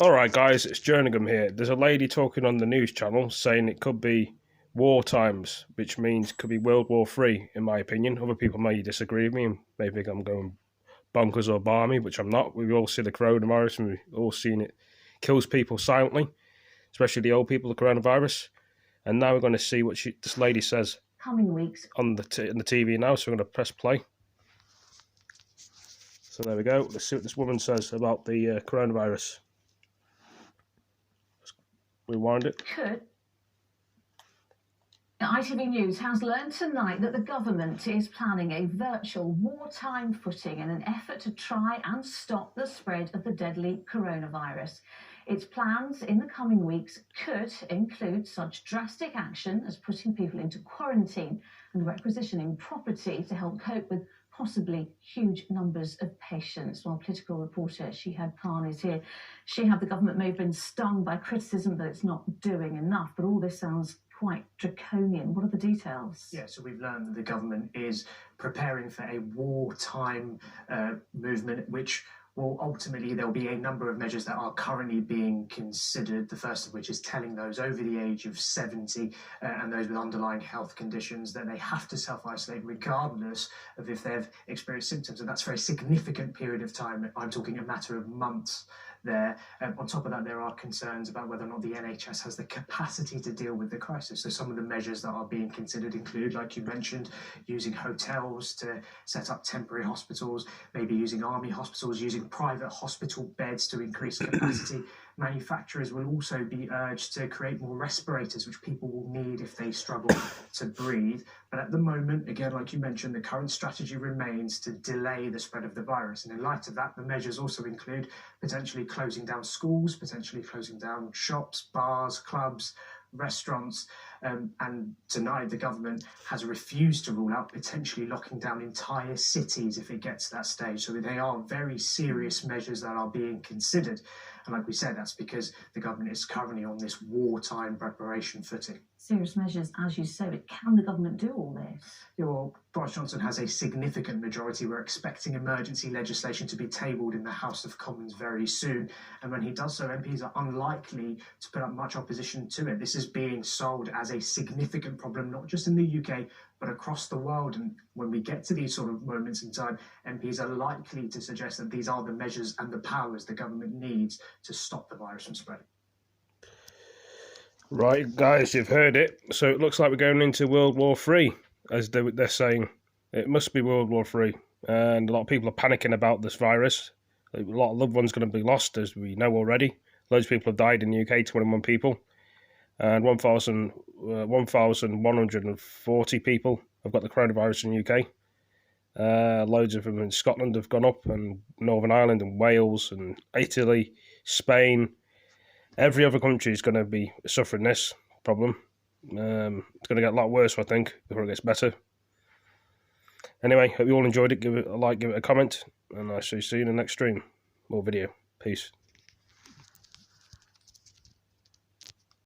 Alright guys, it's Jerningham here. There's a lady talking on the news channel saying it could be war times, which means it could be World War III, in my opinion. Other people may disagree with me and may think I'm going bonkers or balmy, which I'm not. We've all seen the coronavirus and we've all seen it kills people silently, especially the old people, the coronavirus. And now we're going to see what this lady says coming weeks on the TV now, so I'm going to press play. So there we go. Let's see what this woman says about the coronavirus. Rewind it. ITV News has learned tonight that the government is planning a virtual wartime footing in an effort to try and stop the spread of the deadly coronavirus. Its plans in the coming weeks could include such drastic action as putting people into quarantine and requisitioning property to help cope with possibly huge numbers of patients. Well, political reporter Shihab Khan is here. Shihab, the government may have been stung by criticism that it's not doing enough, but all this sounds quite draconian. What are the details? Yeah, so we've learned that the government is preparing for a wartime movement, which will ultimately, there'll be a number of measures that are currently being considered, the first of which is telling those over the age of 70 and those with underlying health conditions that they have to self-isolate regardless of if they've experienced symptoms. And that's for a significant period of time. I'm talking a matter of months there. On top of that, there are concerns about whether or not the NHS has the capacity to deal with the crisis. So some of the measures that are being considered include, like you mentioned, using hotels to set up temporary hospitals, maybe using army hospitals, using private hospital beds to increase capacity. Manufacturers will also be urged to create more respirators, which people will need if they struggle to breathe. But at the moment, again, like you mentioned, the current strategy remains to delay the spread of the virus. And in light of that, the measures also include potentially closing down schools, potentially closing down shops, bars, clubs, restaurants, and tonight the government has refused to rule out potentially locking down entire cities if it gets to that stage. So they are very serious measures that are being considered. And like we said, that's because the government is currently on this wartime preparation footing. Serious measures, as you say, but can the government do all this? Yeah, well, Boris Johnson has a significant majority. We're expecting emergency legislation to be tabled in the House of Commons very soon. And when he does so, MPs are unlikely to put up much opposition to it. This is being sold as a significant problem, not just in the UK, but across the world. And when we get to these sort of moments in time, MPs are likely to suggest that these are the measures and the powers the government needs to stop the virus from spreading. Right, guys, you've heard it. So it looks like we're going into World War III, as they're saying. It must be World War III. And a lot of people are panicking about this virus. A lot of loved ones are going to be lost, as we know already. Loads of people have died in the UK, 21 people. And 1,140 people have got the coronavirus in the UK. Loads of them in Scotland have gone up, and Northern Ireland and Wales and Italy, Spain. Every other country is going to be suffering this problem. It's going to get a lot worse, I think, before it gets better. Anyway, hope you all enjoyed it. Give it a like, give it a comment, and I'll see you in the next stream or video. Peace.